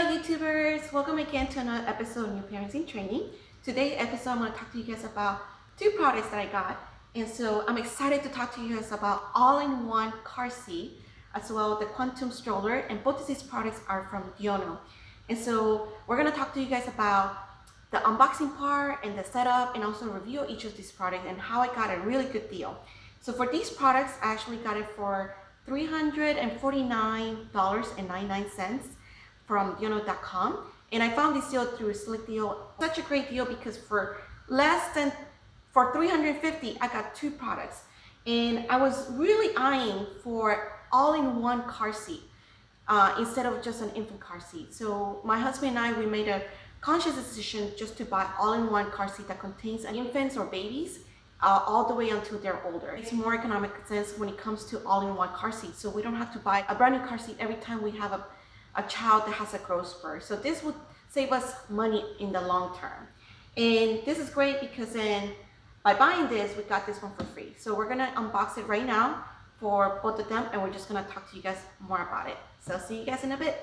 Hello YouTubers, welcome again to another episode of New Parents in Training. Today's episode I'm going to talk to you guys about two products that I got, and so I'm excited to talk to you guys about all-in-one car seat as well the Quantum Stroller, and both of these products are from Diono. And so we're going to talk to you guys about the unboxing part and the setup, and also review each of these products and how I got a really good deal. So for these products I actually got it for $349.99 from Diono.com, and I found this deal through a Slick Deal. Such a great deal because for $350 I got two products, and I was really eyeing for all-in-one car seat instead of just an infant car seat. So my husband and I, we made a conscious decision just to buy all-in-one car seat that contains infants or babies all the way until they're older. It's more economic sense when it comes to all-in-one car seat, so we don't have to buy a brand new car seat every time we have a child that has a growth spurt. So this would save us money in the long term. And this is great because then by buying this, we got this one for free. So we're gonna unbox it right now for both of them, and we're just gonna talk to you guys more about it. So see you guys in a bit.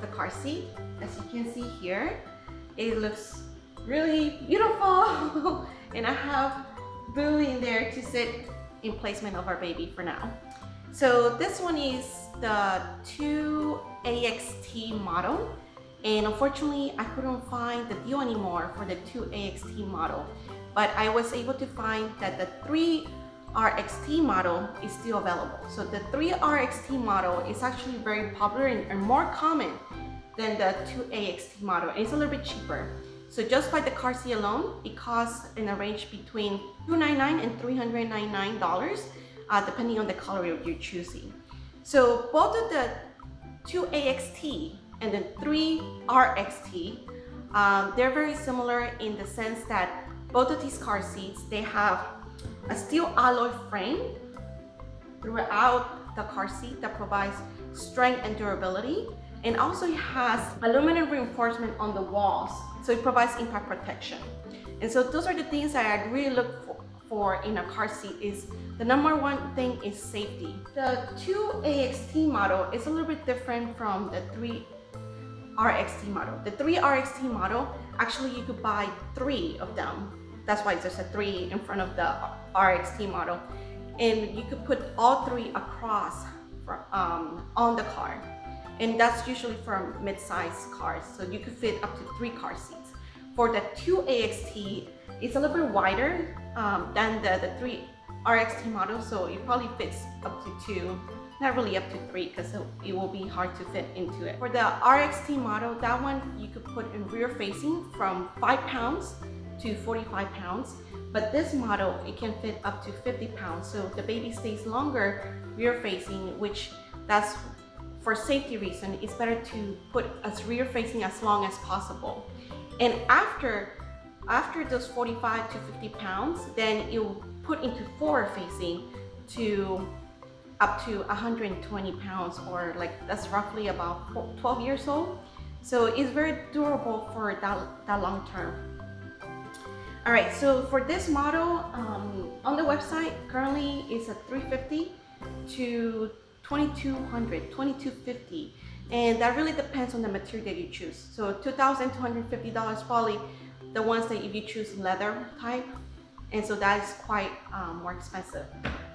The car seat, as you can see here, it looks really beautiful and I have Boo in there to sit in placement of our baby for now. So this one is the 2AXT model, and unfortunately I couldn't find the deal anymore for the 2AXT model, but I was able to find that the 3RXT model is still available. So the 3RXT model is actually very popular and more common than the 2AXT model, and it's a little bit cheaper. So just by the car seat alone, it costs in a range between $299 and $399, depending on the color you're choosing. So both of the 2AXT and the 3RXT, they're very similar in the sense that both of these car seats, they have a steel alloy frame throughout the car seat that provides strength and durability, and also it has aluminum reinforcement on the walls, so it provides impact protection. And so those are the things that I really look for in a car seat. Is the number one thing is safety. The 2AXT model is a little bit different from the 3RXT model. The 3RXT model, actually you could buy 3 of them. That's why there's a 3 in front of the RXT model, and you could put all 3 across on the car, and that's usually for mid-sized cars, so you could fit up to 3 car seats. For the 2AXT, it's a little bit wider than the 3RXT model, so it probably fits up to 2, not really up to 3, because it will be hard to fit into it. For the RXT model, that one you could put in rear facing from 5 pounds to 45 pounds, but this model, it can fit up to 50 pounds, so the baby stays longer rear facing, which that's for safety reason. It's better to put as rear facing as long as possible. And after those 45 to 50 pounds, then you'll put into forward facing to up to 120 pounds, or like that's roughly about 12 years old. So it's very durable for that long term. All right, so for this model, on the website currently it's at $350, to $2,200, $2,250, and that really depends on the material that you choose. So $2,250 probably the ones that if you choose leather type, and so that is quite more expensive.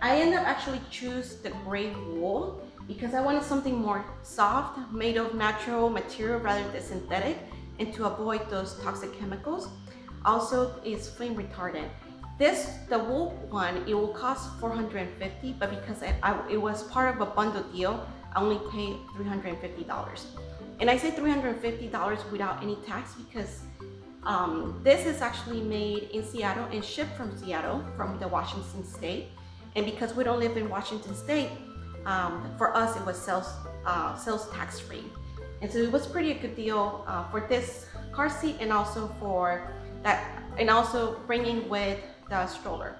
I ended up actually choose the gray wool because I wanted something more soft, made of natural material rather than synthetic, and to avoid those toxic chemicals. Also, it's flame retardant. The wool one, it will cost $450, but because it was part of a bundle deal, I only paid $350. And I say $350 without any tax because this is actually made in Seattle and shipped from Seattle, from the Washington state. And because we don't live in Washington state, for us it was sales tax free. And so it was pretty a good deal for this car seat, and also for that, and also bringing with the stroller.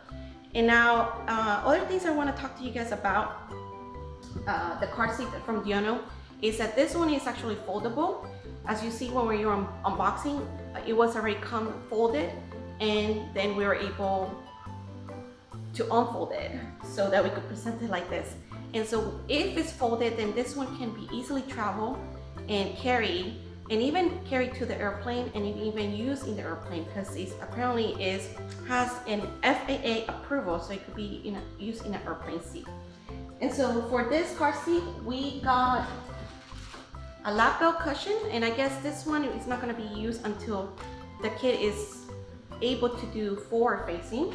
And now other things I want to talk to you guys about the car seat from Diono is that this one is actually foldable. As you see when we were unboxing, it was already come folded, and then we were able to unfold it so that we could present it like this. And so if it's folded, then this one can be easily traveled and carried, and even carried to the airplane, and even used in the airplane because it apparently has an FAA approval, so it could be used in an airplane seat. And so for this car seat, we got a lap belt cushion, and I guess this one is not going to be used until the kid is able to do forward facing.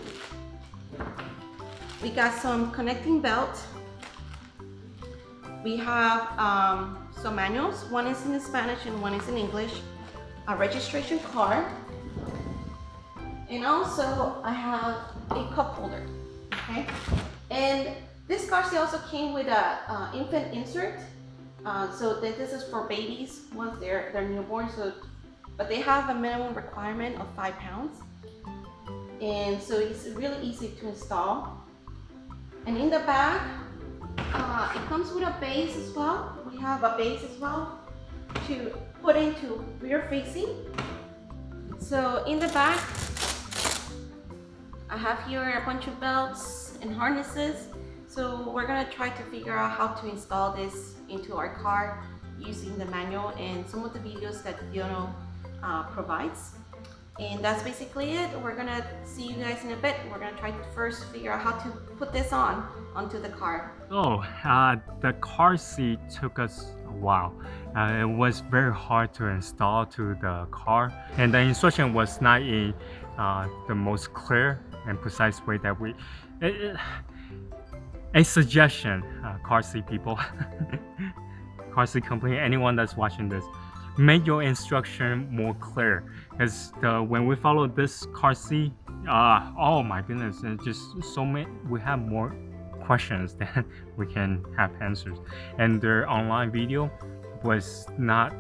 We got some connecting belt. We have some manuals. One is in Spanish and one is in English. A registration card. And also I have a cup holder. Okay. And this car seat also came with a infant insert. So this is for babies once they're newborn. So, but they have a minimum requirement of 5 pounds. And so it's really easy to install. And in the back, it comes with a base as well. We have a base as well to put into rear facing. So in the back, I have here a bunch of belts and harnesses. So we're gonna try to figure out how to install this into our car using the manual and some of the videos that Diono provides. And that's basically it. We're gonna see you guys in a bit. We're gonna try to first figure out how to put this onto the car. The car seat took us a while. It was very hard to install to the car, and the instruction was not in the most clear and precise way that a suggestion, car seat people, car seat company, anyone that's watching this, make your instruction more clear, because when we follow this car seat, oh my goodness, it's just so many, we have more questions than we can have answers, and their online video was not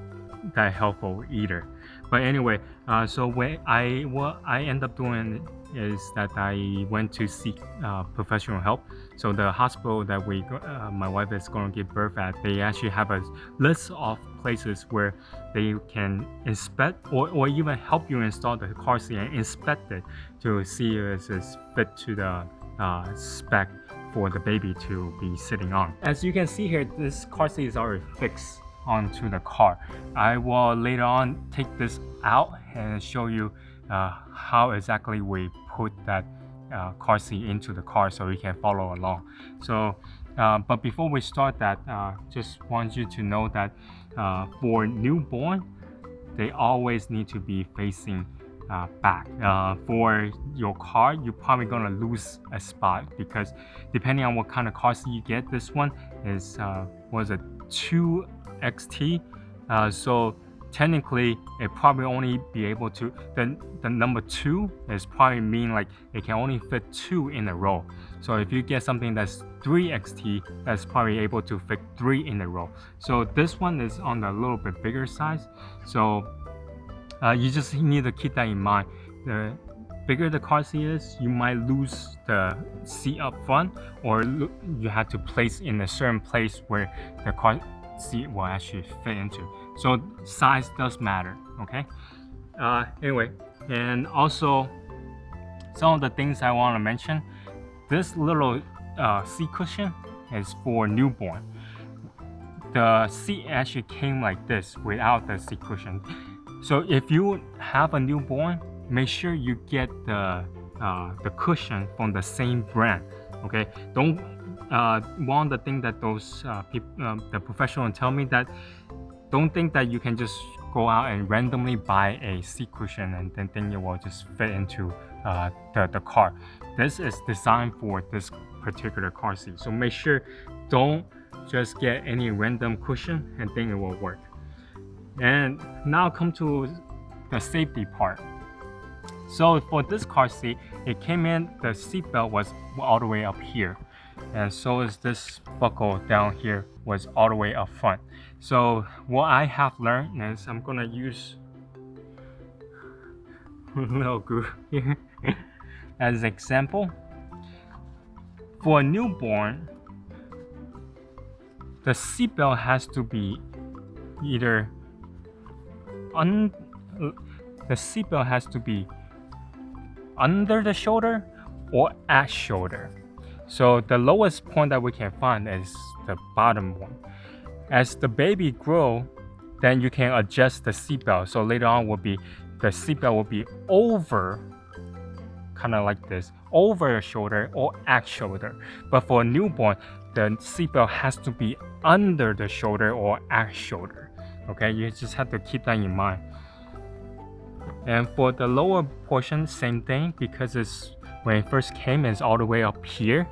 that helpful either. But anyway, so what I end up doing is that I went to seek professional help. So the hospital that my wife is going to give birth at, they actually have a list of places where they can inspect or even help you install the car seat and inspect it to see if it's fit to the spec for the baby to be sitting on. As you can see here, this car seat is already fixed onto the car. I will later on take this out and show you how exactly we put that car seat into the car so you can follow along. So but before we start that, just want you to know that for newborn, they always need to be facing back. For your car, you're probably gonna lose a spot because depending on what kind of car seat you get, this one is was a 2XT, so technically it probably only be able to, the number 2 is probably mean like it can only fit 2 in a row. So if you get something that's 3XT, that's probably able to fit 3 in a row. So this one is on the little bit bigger size, so you just need to keep that in mind. The bigger the car seat is, you might lose the seat up front, or you have to place in a certain place where the car seat will actually fit into. So size does matter, okay? Anyway, and also some of the things I want to mention, this little seat cushion is for newborn. The seat actually came like this without the seat cushion. So if you have a newborn, make sure you get the cushion from the same brand. Okay, don't one of the things that those the professional tell me that don't think that you can just go out and randomly buy a seat cushion and then think it will just fit into the car. This is designed for this particular car seat. So make sure don't just get any random cushion and think it will work. And now come to the safety part. So for this car seat, it came in, the seat belt was all the way up here. And so is this buckle down here was all the way up front. So what I have learned is I'm gonna use a little glue here as an example. For a newborn, the seatbelt has to be either the seatbelt has to be under the shoulder or at shoulder. So the lowest point that we can find is the bottom one. As the baby grow, then you can adjust the seatbelt. So later on will be the seatbelt will be over, kind of like this, over your shoulder or at shoulder. But for a newborn, the seatbelt has to be under the shoulder or at shoulder. Okay, you just have to keep that in mind. And for the lower portion, same thing, because it's when it first came, it's all the way up here,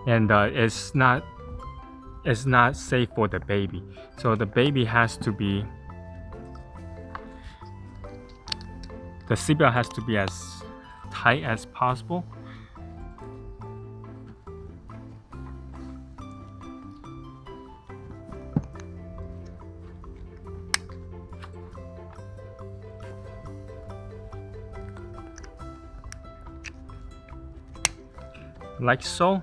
and it's not safe for the baby. So the baby has to be, the seatbelt has to be as tight as possible. Like so.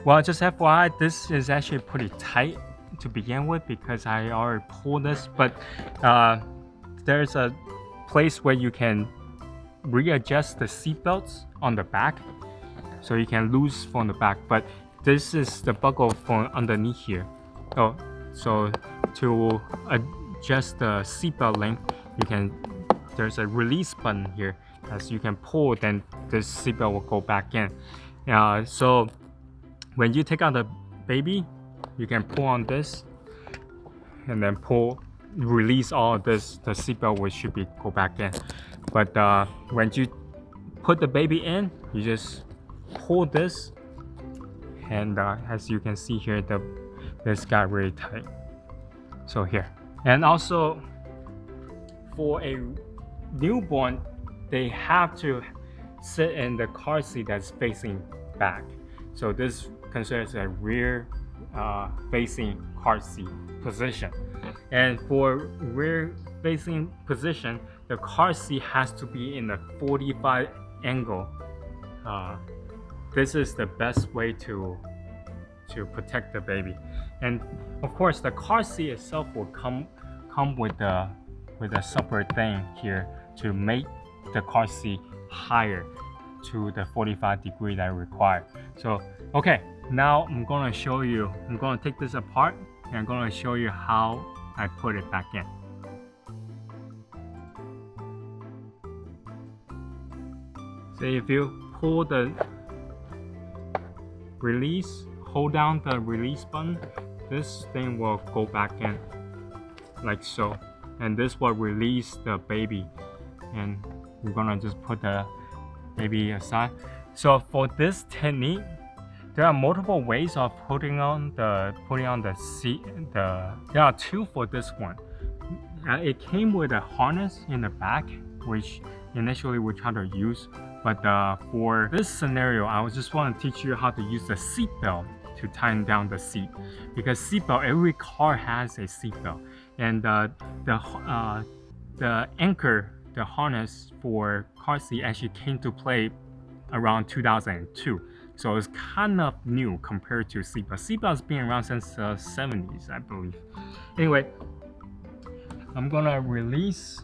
Well, just FYI, this is actually pretty tight to begin with because I already pulled this, but there's a place where you can readjust the seat belts on the back, so you can loose from the back, but this is the buckle from underneath here. Oh, so to adjust the seat belt length, you can, there's a release button here. As you can pull, then this seat belt will go back in. So when you take out the baby, you can pull on this and then release all of this, the seatbelt will should be go back in. But when you put the baby in, you just pull this, and as you can see here, this got really tight. So here, and also for a newborn, they have to sit in the car seat that's facing back. So this considers a rear facing car seat position. And for rear facing position, the car seat has to be in a 45 angle. This is the best way to protect the baby. And of course, the car seat itself will come with a separate thing here to make the car seat higher to the 45 degree that I require. So okay, now I'm gonna show you, I'm gonna take this apart and I'm gonna show you how I put it back in. So if you pull the release, hold down the release button, this thing will go back in like so, and this will release the baby, and we're gonna just put the baby aside. So for this technique, there are multiple ways of putting on the seat. There are two for this one. It came with a harness in the back, which initially we tried to use, but for this scenario, I just want to teach you how to use the seat belt to tighten down the seat, because seat belt, every car has a seat belt, and the anchor, the harness for car seat actually came to play around 2002. So it's kind of new compared to seatbelt. Seatbelt has been around since the 70s, I believe. Anyway, I'm gonna release.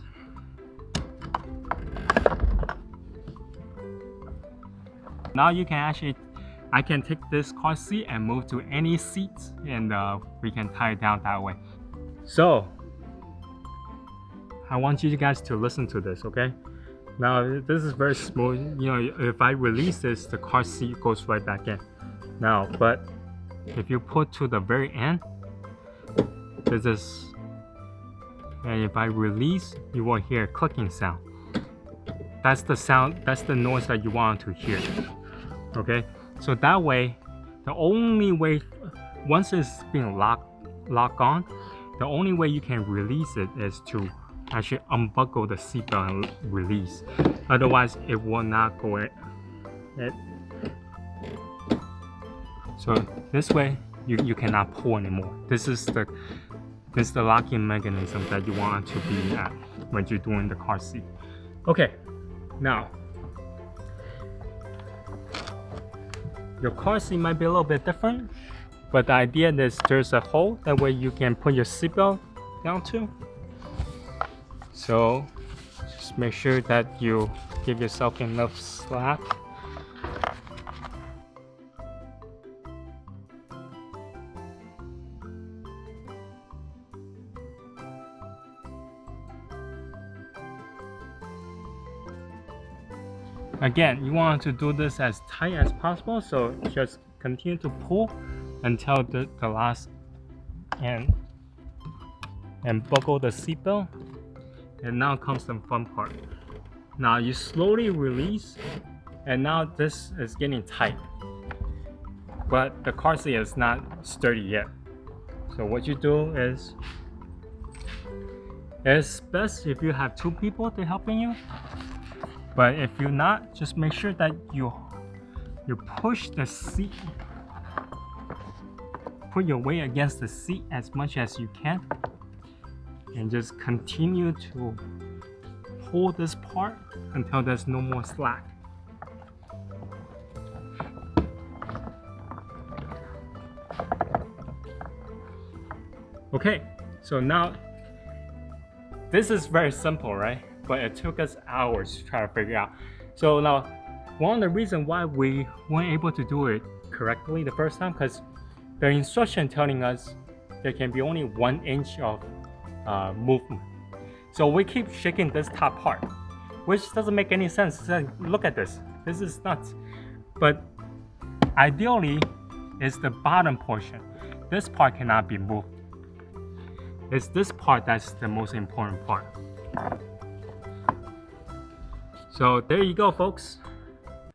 Now you can actually I can take this car seat and move to any seat, and we can tie it down that way. So I want you guys to listen to this, okay? Now this is very smooth. You know, if I release this, the car seat goes right back in. Now, but if you put to the very end, this is, and if I release, you will hear a clicking sound. That's the sound, that's the noise that you want to hear. Okay, so that way, the only way, once it's being locked on, the only way you can release it is to actually unbuckle the seatbelt and release. Otherwise, it will not go in. So this way, you cannot pull anymore. This is the locking mechanism that you want to be at when you're doing the car seat. Okay, now your car seat might be a little bit different, but the idea is there's a hole that way you can put your seatbelt down to. So just make sure that you give yourself enough slack. Again, you want to do this as tight as possible, so just continue to pull until the last end and buckle the seatbelt. And now comes the fun part. Now you slowly release, and now this is getting tight, but the car seat is not sturdy yet. So what you do is, it's best if you have two people to helping you. But if you're not, just make sure that you push the seat, put your weight against the seat as much as you can, and just continue to pull this part until there's no more slack. Okay, so now this is very simple, right? But it took us hours to try to figure out. So now, one of the reasons why we weren't able to do it correctly the first time, because the instruction telling us there can be only 1 inch of movement. So we keep shaking this top part, which doesn't make any sense. Like, look at this. This is nuts. But ideally, it's the bottom portion. This part cannot be moved. It's this part that's the most important part. So there you go, folks.